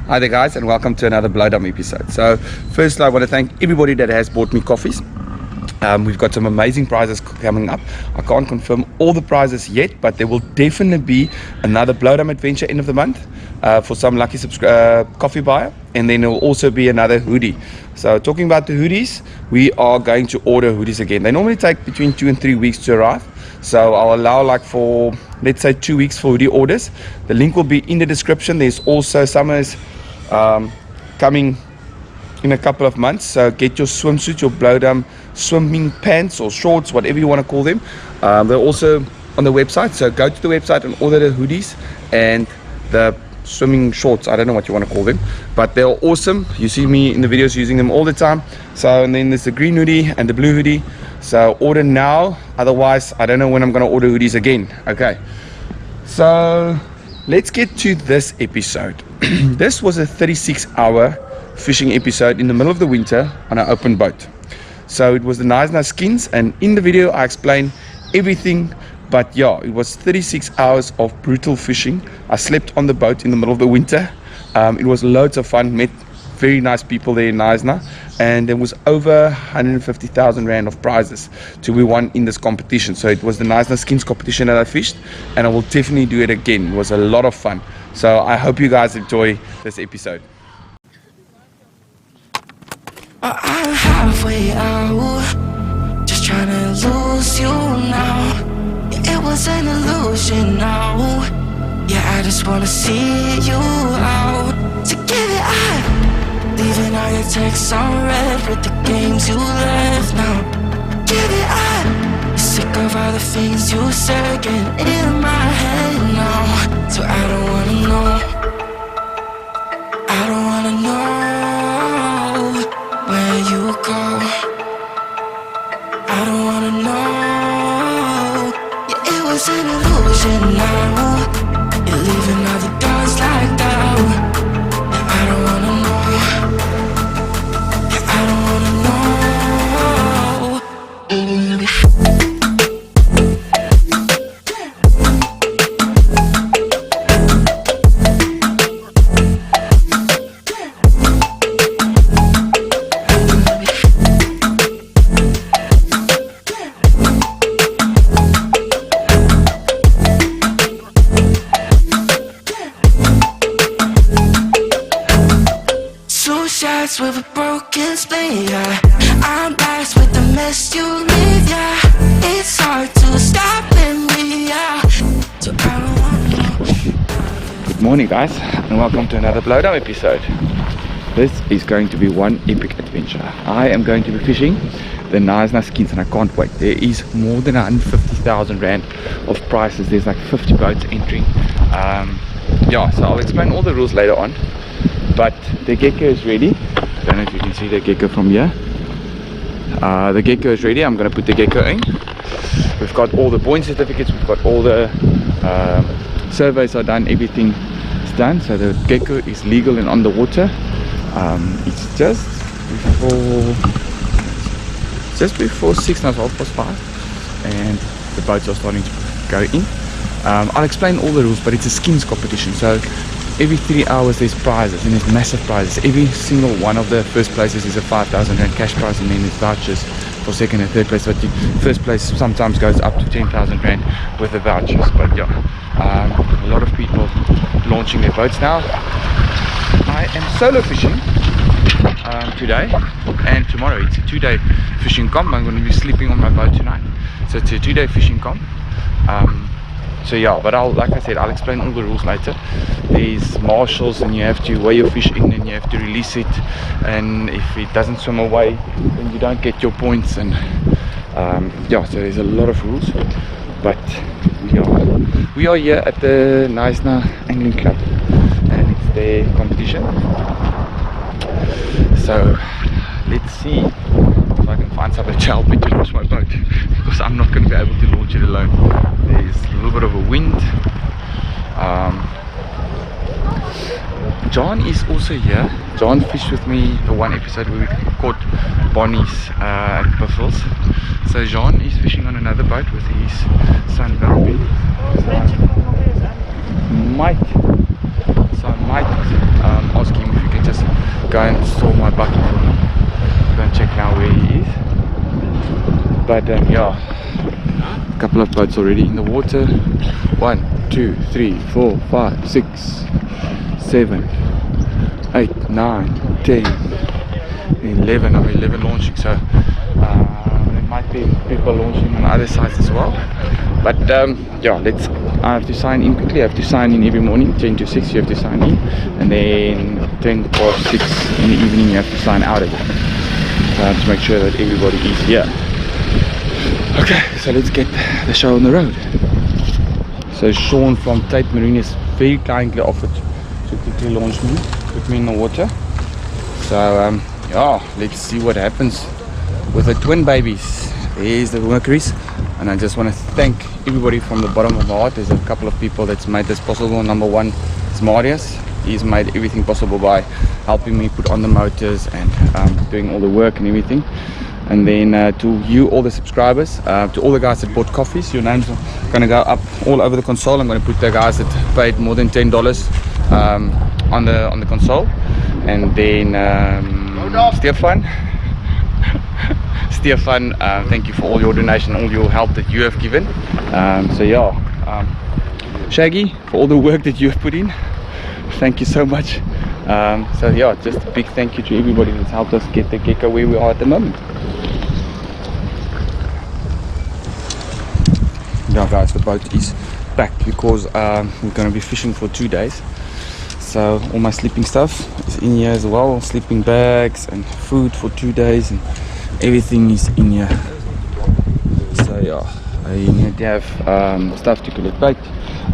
Hi there guys, and welcome to another Blowdom episode. So firstly, I want to thank everybody that has bought me coffees. We've got some amazing prizes coming up. I can't confirm all the prizes yet, but there will definitely be another Blowdom adventure end of the month for some lucky coffee buyer, and then there will also be another hoodie. So talking about the hoodies, we are going to order hoodies again. They normally take between 2 and 3 weeks to arrive, so I'll allow like for, let's say, 2 weeks for hoodie orders. The link will be in the description. There's also summer's coming in a couple of months, so get your swimsuit, your Blowdom swimming pants or shorts, whatever you want to call them. They're also on the website, so go to the website and order the hoodies and the swimming shorts. I don't know what you want to call them, but they're awesome. You see me in the videos using them all the time. So, and then there's the green hoodie and the blue hoodie, so order now, otherwise I don't know when I'm going to order hoodies again. Okay, so let's get to this episode. This was a 36-hour fishing episode in the middle of the winter on an open boat. So it was the Knysna Skins, and in the video I explained everything. But yeah, it was 36 hours of brutal fishing. I slept on the boat in the middle of the winter. It was loads of fun, met very nice people there in Knysna, and there was over 150,000 Rand of prizes to be won in this competition. So it was the Knysna Skins competition that I fished, and I will definitely do it again. It was a lot of fun. So I hope you guys enjoy this episode. I'm halfway out, just trying to lose you now. Yeah, it was an illusion now. Yeah, I just wanna see you out. So give it up, leaving all your texts on red with the games you left now. Give it up, you're sick of all the things you said getting in my head now. So I don't wanna know, I don't wanna know where you go. I don't wanna know. Yeah, it was an illusion now. You're leaving all the doors like that. Yeah, I don't wanna know. Yeah, I don't wanna know. With a broken spleen, yeah. I'm blessed with the mess you leave, yeah. It's hard to stop in me, yeah. So I don't wanna know. Good morning guys, and welcome to another Blowdom episode. This is going to be one epic adventure. I am going to be fishing the Knysna Skins, and I can't wait. There is more than 150,000 Rand of prizes. There's like 50 boats entering. Yeah, so I'll explain all the rules later on. But the Gecko is ready. I don't know if you can see the Gecko from here. The Gecko is ready. I'm going to put the Gecko in. We've got all the buoyancy certificates. We've got all the surveys are done. Everything is done. So the Gecko is legal and on the water. It's just before 6 now, 5:30, and the boats are starting to go in. I'll explain all the rules, but it's a skins competition. So every 3 hours there's prizes, and there's massive prizes. Every single one of the first places is a 5,000 Rand cash prize, and then there's vouchers for second and third place. But the first place sometimes goes up to 10,000 Rand with the vouchers. But yeah, a lot of people launching their boats now. I am solo fishing today and tomorrow. It's a 2-day fishing comp. I'm going to be sleeping on my boat tonight. So it's a 2-day fishing comp. So yeah, but like I said, I'll explain all the rules later. There's marshals, and you have to weigh your fish in, and you have to release it, and if it doesn't swim away then you don't get your points, and yeah, so there's a lot of rules. But we are here at the Knysna Angling Club, and it's their competition. So let's see if I can find somebody to help me to launch my boat, because I'm not going to be able to launch it alone. There's a little bit of a wind. John is also here. John fished with me the one episode where we caught bonnies at Buffels. So John is fishing on another boat with his son Valby. So I might ask him go and store my bucket for him. Go and check now where he is. But yeah, a couple of boats already in the water. 1, 2, 3, 4, 5, 6, 7, 8, 9, 10, 11. I'm 11 launching, so there might be people launching on other sides as well. But yeah, I have to sign in quickly. I have to sign in every morning, 10 to 6 you have to sign in, and then 10 or 6 in the evening you have to sign out again. So I have to make sure that everybody is here. Okay, so let's get the show on the road. So Sean from Tate Marine has very kindly offered to quickly launch me, put me in the water. So yeah, let's see what happens with the twin babies. There's the Mercuries, and I just want to thank everybody from the bottom of my heart. There's a couple of people that's made this possible. Number one is Marius. He's made everything possible by helping me put on the motors and doing all the work and everything. And then to you, all the subscribers, to all the guys that bought coffees, your names are going to go up all over the console. I'm going to put the guys that paid more than $10 on the console. And then Stefan, thank you for all your donation, all your help that you have given. So yeah, Shaggy, for all the work that you have put in, thank you so much. So yeah, just a big thank you to everybody that's helped us get the Gecko where we are at the moment. Now guys, the boat is packed because we're going to be fishing for 2 days. So all my sleeping stuff is in here as well, sleeping bags and food for 2 days, and everything is in here. So yeah, I need to have stuff to collect bait.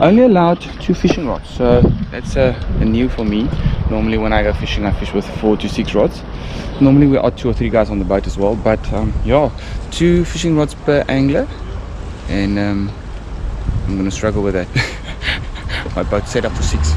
Only allowed 2 fishing rods, so that's a new for me. Normally when I go fishing, I fish with 4 to 6 rods. Normally we are 2 or 3 guys on the boat as well, but yeah, 2 fishing rods per angler, and I'm gonna struggle with that. My boat's set up for 6.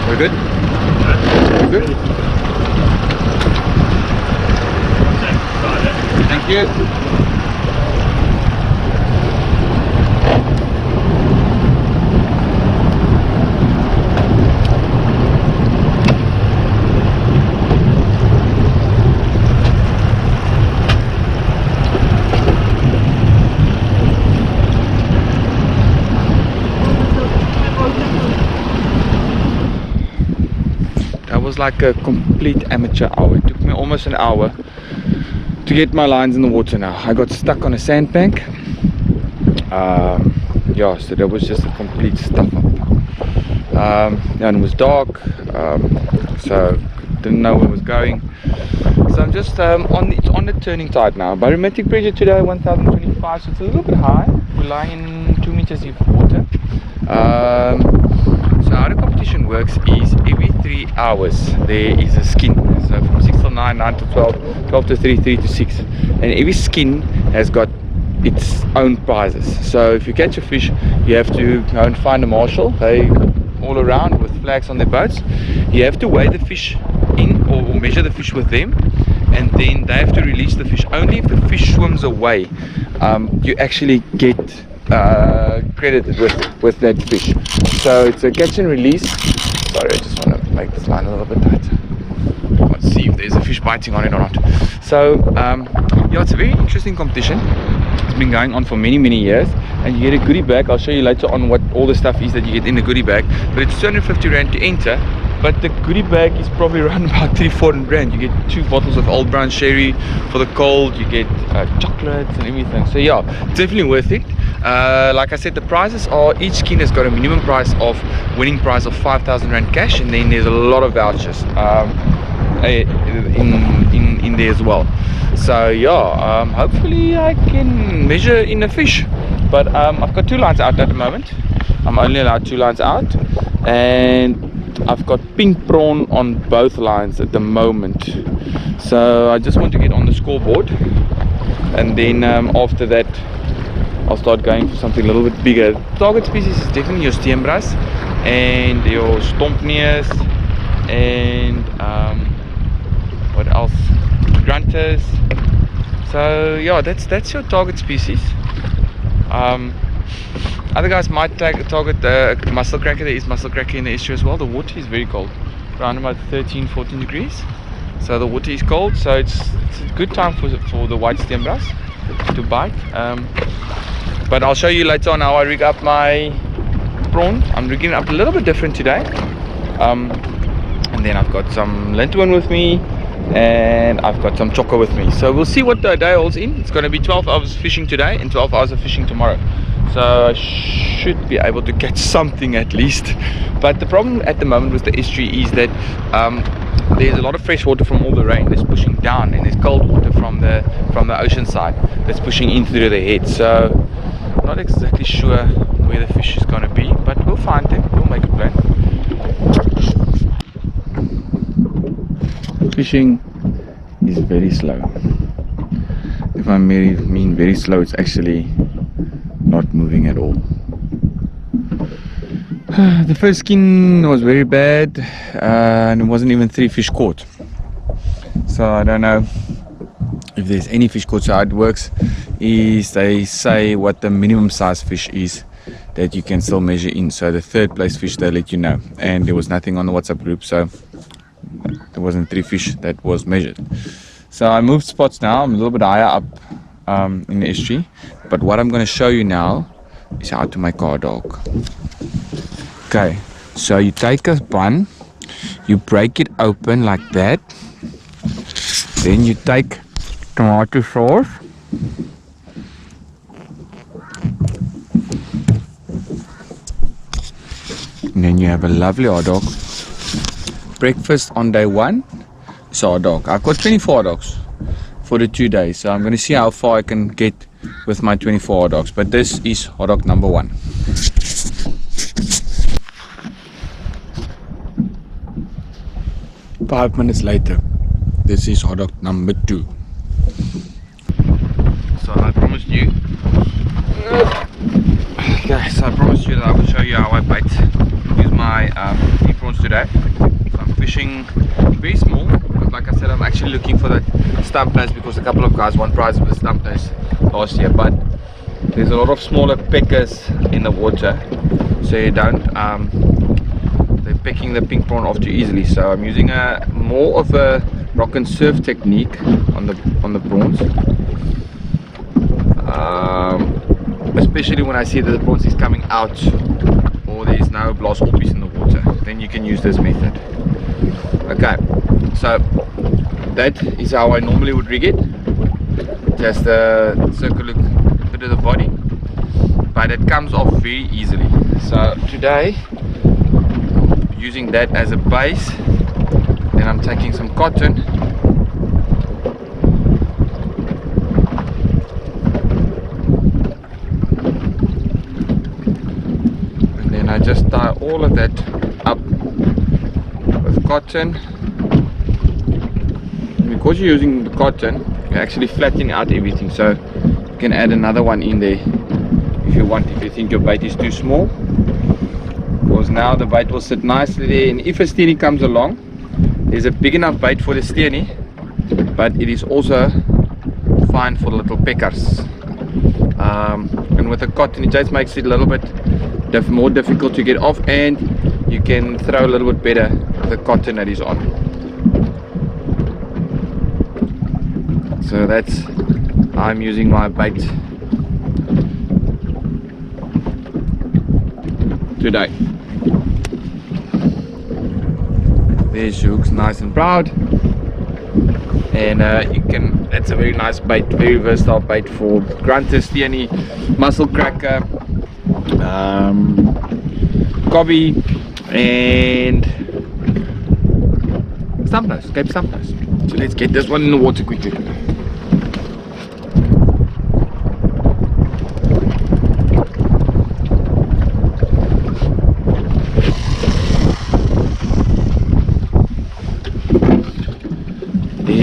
We're good? We're good? Thank you. Was like a complete amateur hour. It took me almost an hour to get my lines in the water. Now I got stuck on a sandbank. Yeah, so that was just a complete stuff up. And it was dark, so didn't know where it was going. So I'm just on the turning tide now. Barometric pressure today 1025, so it's a little bit high. We're lying in 2 meters deep water. So how the competition works is every 3 hours there is a skin. So from 6 till 9, 9 to 12, 12 to 3, 3 to 6. And every skin has got its own prizes. So if you catch a fish, you have to go and find a marshal. They all around with flags on their boats. You have to weigh the fish in or measure the fish with them, and then they have to release the fish. Only if the fish swims away, you actually get credited with that fish. So it's a catch and release. Sorry, I just want to make this line a little bit tighter. Let's see if there's a fish biting on it or not. So yeah, it's a very interesting competition. It's been going on for many years, and you get a goodie bag. I'll show you later on what all the stuff is that you get in the goodie bag, but it's 250 rand to enter. But the goodie bag is probably around about 300-400 rand. You get 2 bottles of old brown sherry for the cold, you get chocolates and everything. So yeah, definitely worth it. Like I said, the prizes are, each skin has got a minimum price of winning prize of 5,000 rand cash, and then there's a lot of vouchers in there as well. So yeah, hopefully I can measure in a fish. But I've got 2 lines out at the moment. I'm only allowed 2 lines out, and I've got pink prawn on both lines at the moment. So I just want to get on the scoreboard, and then after that I'll start going for something a little bit bigger. Target species is definitely your Steenbras and your Stumpnose and what else? Grunters. So yeah, that's your target species. Other guys might target the mussel cracker. There is mussel cracker in the estuary as well. The water is very cold, around about 13-14 degrees. So the water is cold, so it's a good time for the white Steenbras to bite. But I'll show you later on how I rig up my prawn. I'm rigging it up a little bit different today. And then I've got some linterwin with me, and I've got some choco with me. So we'll see what the day holds in. It's going to be 12 hours fishing today and 12 hours of fishing tomorrow. So I should be able to catch something at least. But the problem at the moment with the estuary is that there's a lot of fresh water from all the rain that's pushing down, and there's cold water from the ocean side that's pushing in through the head. So I'm not exactly sure where the fish is going to be, but we'll find them. We'll make a plan. Fishing is very slow. If I mean very slow, it's actually not moving at all. The first skin was very bad, and it wasn't even 3 fish caught. So I don't know if there's any fish caught. So how it works is they say what the minimum size fish is that you can still measure in. So the 3rd place fish, they let you know, and there was nothing on the WhatsApp group, so there wasn't 3 fish that was measured. So I moved spots now. I'm a little bit higher up in the estuary, but what I'm going to show you now is how to make a dog. Okay, so you take a bun, you break it open like that, then you take tomato sauce, and then you have a lovely hot dog. Breakfast on day 1 is hot dog. I've got 24 hot dogs for the 2 days, so I'm going to see how far I can get with my 24 hot dogs. But this is hot dog number 1. Five minutes later, this is hot dog number 2. So I promised you, guys, I promised you that I will show you how I use my deep prawns today. So I'm fishing very small, but like I said, I'm actually looking for the stumpnose because a couple of guys won prizes with the stumpnose last year. But there's a lot of smaller peckers in the water, so you don't they're pecking the pink prawn off too easily. So I'm using more of a rock and surf technique on the prawns, especially when I see that the prawns is coming out or there is no blast orpies in the water. Then you can use this method. Okay, so that is how I normally would rig it. Just circle a bit of the body, but it comes off very easily. So today, using that as a base, then I'm taking some cotton and then I just tie all of that up with cotton. And because you're using the cotton, you're actually flattening out everything, so you can add another one in there if you want, if you think your bait is too small. Because now the bait will sit nicely there, and if a steenie comes along, there's a big enough bait for the steenie, but it is also fine for the little peckers. And with the cotton, it just makes it a little bit more difficult to get off, and you can throw a little bit better with the cotton that is on. So that's how I'm using my bait today. There's hooks, nice and proud, and that's a very nice bait, very versatile bait for grunter, steenie, mussel cracker, cobby, and stumpnose, Cape Stumpnose. So let's get this one in the water quickly.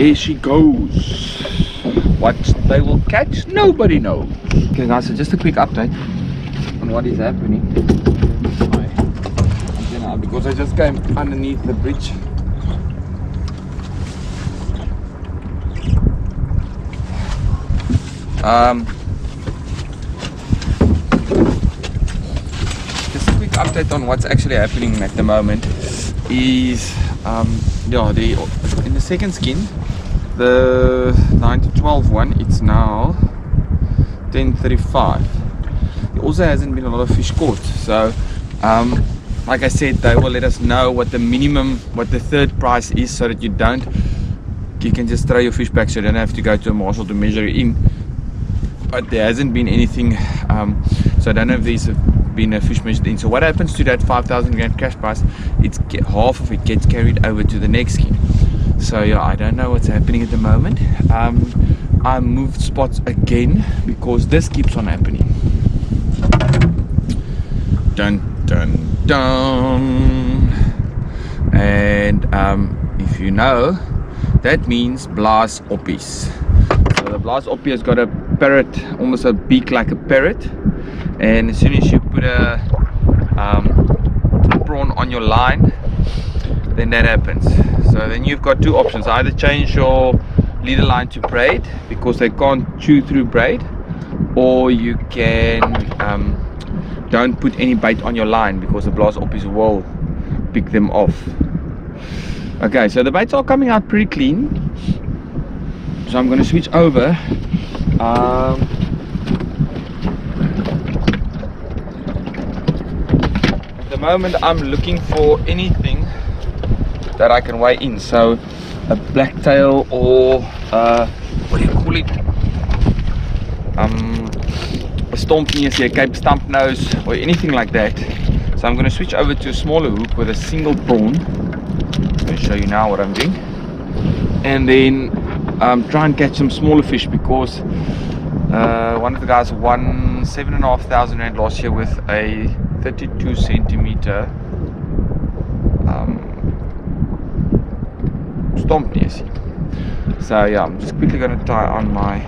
there she goes. What they will catch, nobody knows. Okay guys, so just a quick update on what is happening. Because I just came underneath the bridge. Just a quick update on what's actually happening at the moment is in the second skin, the 9 to 12 one, it's now 10:35. There also hasn't been a lot of fish caught, so like I said, they will let us know what the minimum, what the third price is, so that you can just throw your fish back, so you don't have to go to a marshal to measure it in. But there hasn't been anything, so I don't know if there's been a fish measured in. So what happens to that 5,000 rand cash price? Half of it gets carried over to the next skin. So yeah, I don't know what's happening at the moment. I moved spots again because this keeps on happening. Dun dun dun. And if you know, that means Blaas Oppies. So the Blaas Oppie has got a parrot, almost a beak like a parrot, and as soon as you put a prawn on your line, then that happens. So then you've got two options: either change your leader line to braid because they can't chew through braid, or you can don't put any bait on your line because the Blaas Oppies will pick them off. Okay, so the baits are coming out pretty clean, so I'm going to switch over. At the moment I'm looking for anything that I can weigh in, so a blacktail or what do you call it, a Stumpnose, a Cape Stumpnose, or anything like that. So I'm going to switch over to a smaller hook with a single prawn. I'm going to show you now what I'm doing, and then try and catch some smaller fish, because one of the guys won 7,500 rand last year with a 32 centimeter Stumpnose. So yeah, I'm just quickly going to tie on my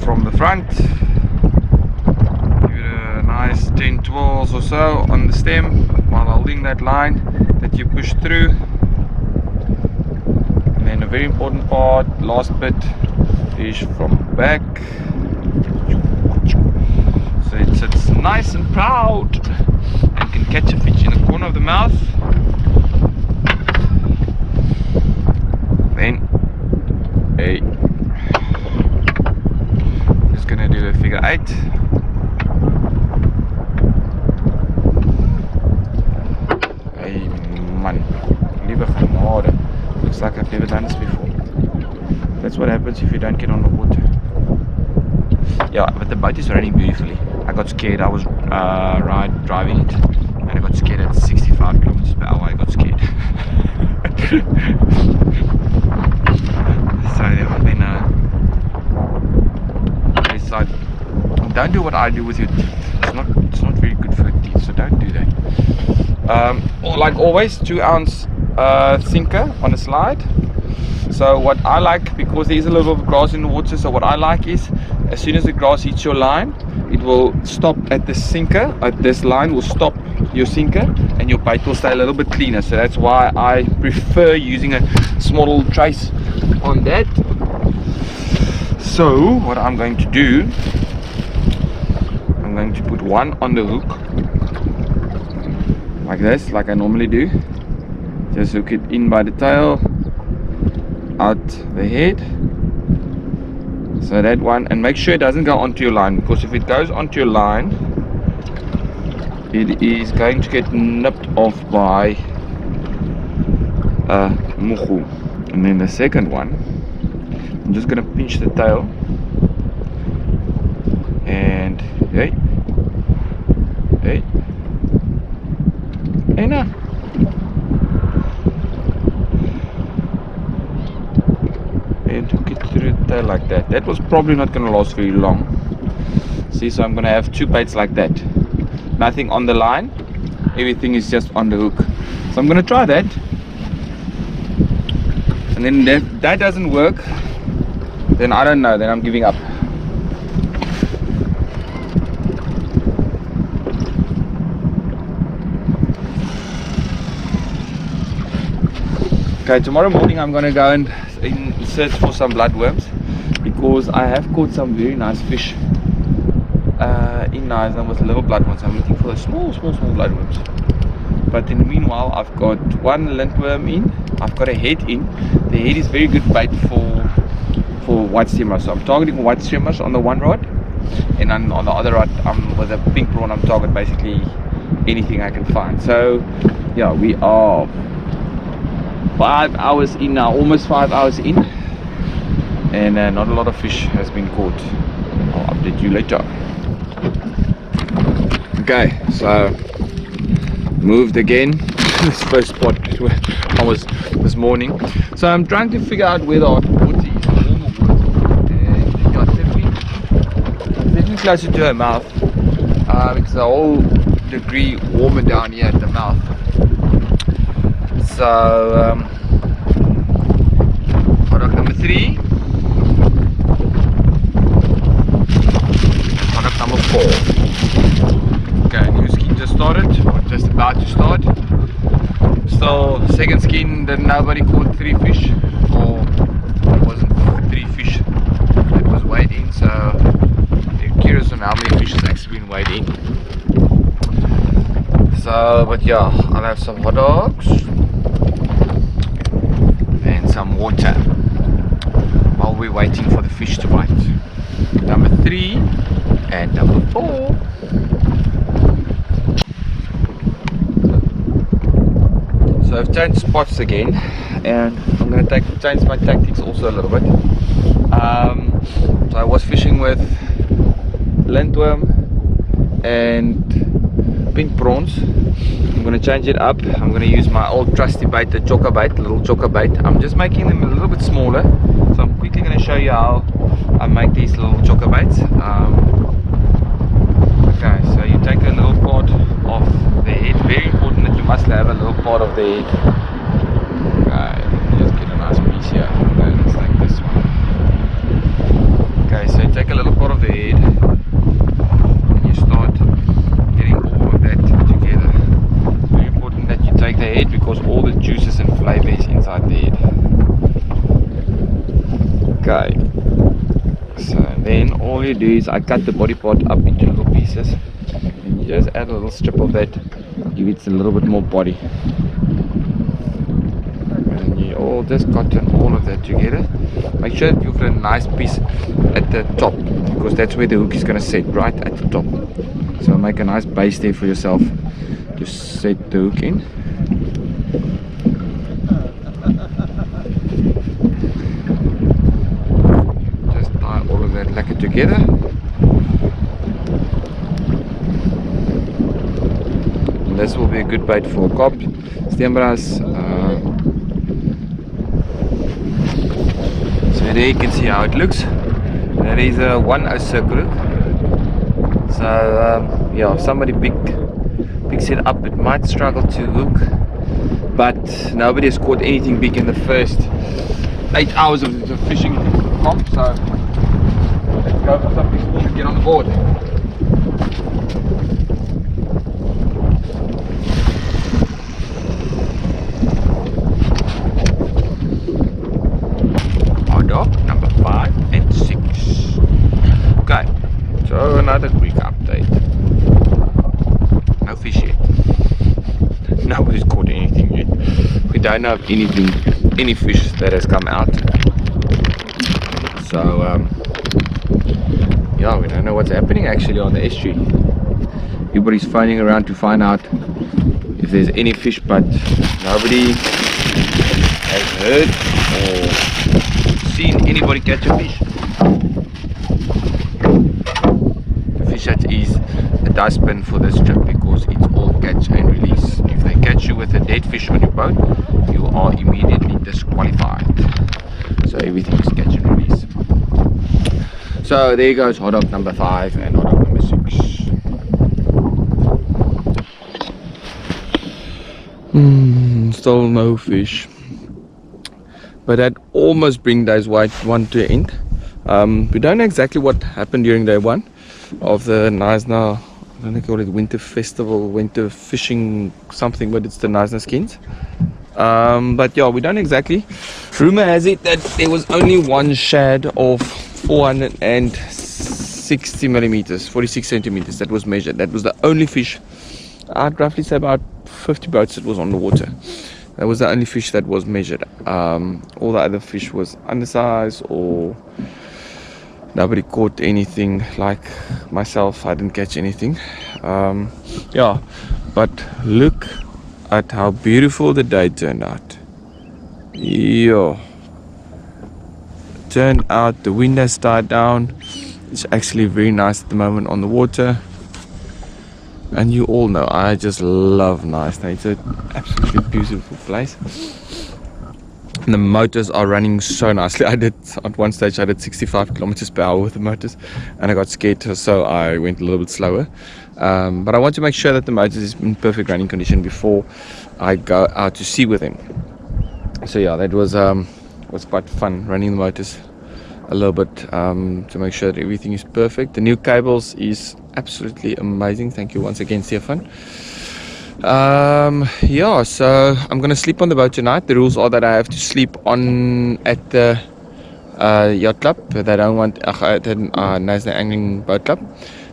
from the front, give it a nice 10 twirls or so on the stem while holding that line that you push through. And then a very important part, last bit, is from back, so it sits nice and proud and can catch a fish in the corner of the mouth. Then just gonna do a figure 8. Hey man, lieve genade. Looks like I've never done this before. That's what happens if you don't get on the water. Yeah, but the boat is running beautifully. I got scared. I was driving it, and I got scared at 65 kilometers per hour. I got scared. So then it's like, don't do what I do with your teeth. It's not very good for your teeth, so don't do that. Or like always, 2 ounce sinker on a slide. So what I like, because there is a little bit of grass in the water, so what I like is, as soon as the grass hits your line, it will stop at the sinker. This line will stop your sinker, and your bait will stay a little bit cleaner. So that's why I prefer using a small little trace on that. So what I'm going to do, I'm going to put one on the hook like this, like I normally do. Just hook it in by the tail, out the head, so that one, and make sure it doesn't go onto your line, because if it goes onto your line, it is going to get nipped off by a muhu. And then the second one, I'm just going to pinch the tail, and hey, now. And hook it through the tail like that. That was probably not going to last very long. See, so I'm going to have 2 baits like that. Nothing on the line, everything is just on the hook. So I'm gonna try that, and then that doesn't work, then I don't know, then I'm giving up. Okay, tomorrow morning I'm gonna go and search for some bloodworms, because I have caught some very nice fish in Knysna with little bloodworms. I'm looking for the small bloodworms. But in the meanwhile, I've got one lintworm in, I've got a head in. The head is very good bait for white steenbras. So I'm targeting white steenbras on the one rod, and on the other rod, with a pink prawn, I'm targeting basically anything I can find. So yeah, we are 5 hours in now, almost 5 hours in, and not a lot of fish has been caught. I'll update you later. Okay, so moved again. This first spot where I was this morning. So I'm trying to figure out where the hot water is, warmer water, and yeah, definitely closer to her mouth. It's a whole degree warmer down here at the mouth. So product number 3, product number 4. Okay, new skin just started, or just about to start. So second skin, that nobody caught 3 fish, or it wasn't 3 fish that was weighed in. So I'm curious on how many fish has actually been weighed in. So, but yeah, I'll have some hot dogs and some water while we're waiting for the fish to bite. Number 3 and number 4. So I've changed spots again, and I'm going to change my tactics also a little bit. So I was fishing with lintworm and pink prawns. I'm going to change it up. I'm going to use my old trusty bait, the choker bait, little choker bait. I'm just making them a little bit smaller. So I'm quickly going to show you how I make these little choker baits. Okay, so you take a little part of the head. Very important that you must have a little part of the head. Okay, let me just get a nice piece here. Okay, let's take this one. Okay, so you take a little part of the head and you start getting all of that together. Very important that you take the head, because all the juices and flavor is inside the head. Okay, so then all you do is I cut the body part up into little pieces, and you just add a little strip of that, give it a little bit more body, and you all just cotton all of that together. Make sure that you've got a nice piece at the top, because that's where the hook is going to set, right at the top. So make a nice base there for yourself to set the hook in. Just tie all of that lacquer together. And this will be a good bait for carp, steenbras. So there you can see how it looks. There is a 1/0 circle hook. So yeah, if somebody picks it up, it might struggle to hook, but nobody has caught anything big in the first 8 hours of the fishing comp. So let's go for something small to get on the board. Number 5 and 6. Okay, so another quick update. No fish yet. Nobody's caught anything yet. We don't have any fish that has come out. So yeah, we don't know what's happening actually on the estuary. Everybody's phoning around to find out if there's any fish, but nobody has heard or seen anybody catch a fish. The fish that is a dustbin for this trip, because it's all catch and release. If they catch you with a dead fish on your boat, you are immediately disqualified. So everything is catch and release. So there goes hot dog number 5 and hot dog number 6. Still no fish. But that almost brings day one to an end. We don't know exactly what happened during day one of the Knysna, I don't know, call it winter festival, winter fishing something, but it's the Knysna Skins. But yeah, we don't exactly. Rumor has it that there was only one shad of 460 millimeters, 46 centimeters that was measured. That was the only fish. I'd roughly say about 50 boats that was on the water. That was the only fish that was measured. All the other fish was undersized, or nobody caught anything. Like myself, I didn't catch anything. Yeah, but look at how beautiful the day turned out. Yeah, turned out, the wind has died down. It's actually very nice at the moment on the water. And you all know I just love Knysna. It's an absolutely beautiful place. And the motors are running so nicely. At one stage I did 65 kilometers per hour with the motors, and I got scared, so I went a little bit slower. But I want to make sure that the motors is in perfect running condition before I go out to sea with them. So yeah, that was quite fun running the motors a little bit, to make sure that everything is perfect. The new cables is absolutely amazing. Thank you once again, Stefan. Yeah, so I'm gonna sleep on the boat tonight. The rules are that I have to sleep on at the yacht club. They don't want Knysna Angling Boat Club.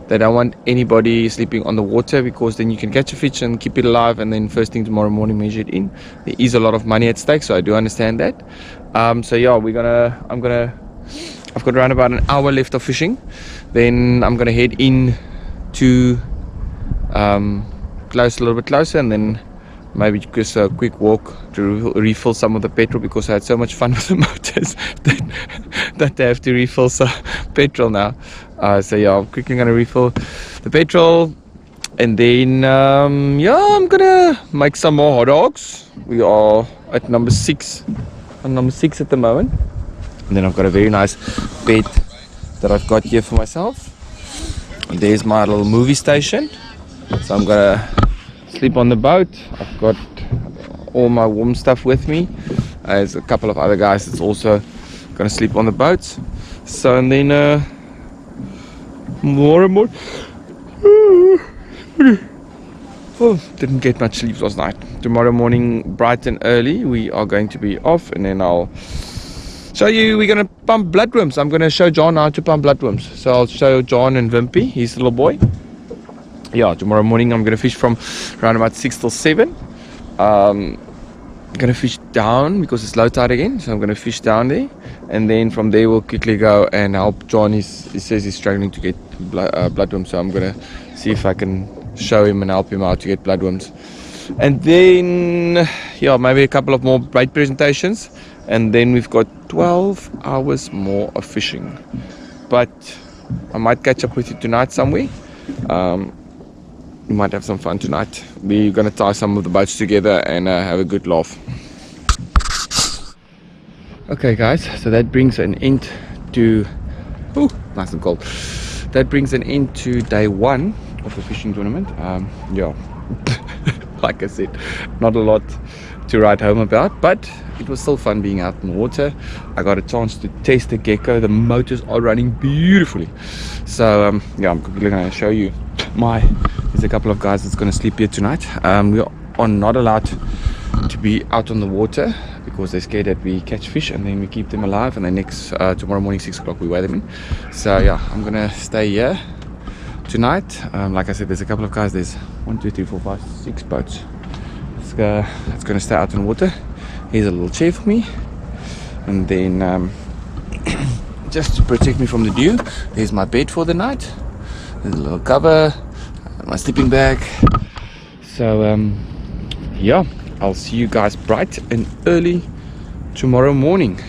They don't want anybody sleeping on the water, because then you can catch a fish and keep it alive, and then first thing tomorrow morning measure it in. There is a lot of money at stake, so I do understand that. So yeah, I've got around about an hour left of fishing. Then I'm gonna head in to close, a little bit closer, and then maybe just a quick walk to refill some of the petrol, because I had so much fun with the motors that they have to refill some petrol now. So yeah, I'm quickly gonna refill the petrol, and then yeah, I'm gonna make some more hot dogs. We are at number 6 at the moment. And then I've got a very nice bed that I've got here for myself. And there's my little movie station. So I'm gonna sleep on the boat. I've got all my warm stuff with me. There's a couple of other guys that's also gonna sleep on the boats. So, and then more and more. Oh, didn't get much sleep last night. Tomorrow morning, bright and early, we are going to be off, and then I'll show you. We're gonna pump bloodworms. I'm gonna show John how to pump bloodworms. So I'll show John and Wimpy, his little boy. Yeah, tomorrow morning I'm gonna fish from around about 6 till 7. Gonna fish down because it's low tide again, so I'm gonna fish down there, and then from there we'll quickly go and help John. He says he's struggling to get bloodworms, so I'm gonna see if I can show him and help him out to get bloodworms. And then yeah, maybe a couple of more bait presentations, and then we've got 12 hours more of fishing. But I might catch up with you tonight somewhere. We might have some fun tonight. We're gonna tie some of the boats together and have a good laugh. Okay guys, so that brings an end to nice and cold. That brings an end to day 1 of the fishing tournament. Yeah, like I said, not a lot to write home about, but it was still fun being out in the water. I got a chance to test the Gecko. The motors are running beautifully. So yeah, I'm quickly going to show you there's a couple of guys that's going to sleep here tonight. We are not allowed to be out on the water because they're scared that we catch fish and then we keep them alive, and then tomorrow morning 6 o'clock we weigh them in. So yeah, I'm going to stay here tonight. Like I said, there's a couple of guys. There's 1, 2, 3, 4, 5, 6 boats. It's going to stay out in the water. Here's a little chair for me, and then just to protect me from the dew, there's my bed for the night. There's a little cover, my sleeping bag. So yeah, I'll see you guys bright and early tomorrow morning.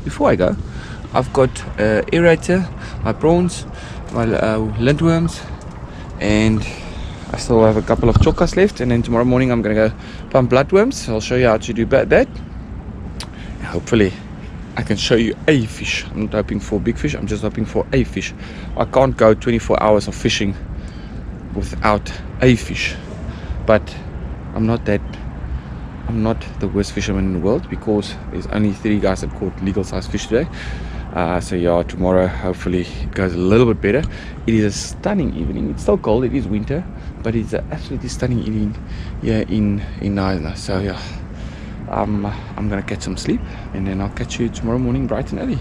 Before I go, I've got aerator, my prawns, my lintworms, and I still have a couple of chokas left. And then tomorrow morning I'm gonna go pump bloodworms. I'll show you how to do that. Hopefully I can show you a fish. I'm not hoping for big fish, I'm just hoping for a fish. I can't go 24 hours of fishing without a fish, but I'm not the worst fisherman in the world, because there's only 3 guys that caught legal size fish today. So yeah, tomorrow hopefully it goes a little bit better. It is a stunning evening. It's still cold, it is winter, but it's an absolutely stunning evening here in Knysna. So yeah, I'm gonna catch some sleep, and then I'll catch you tomorrow morning bright and early.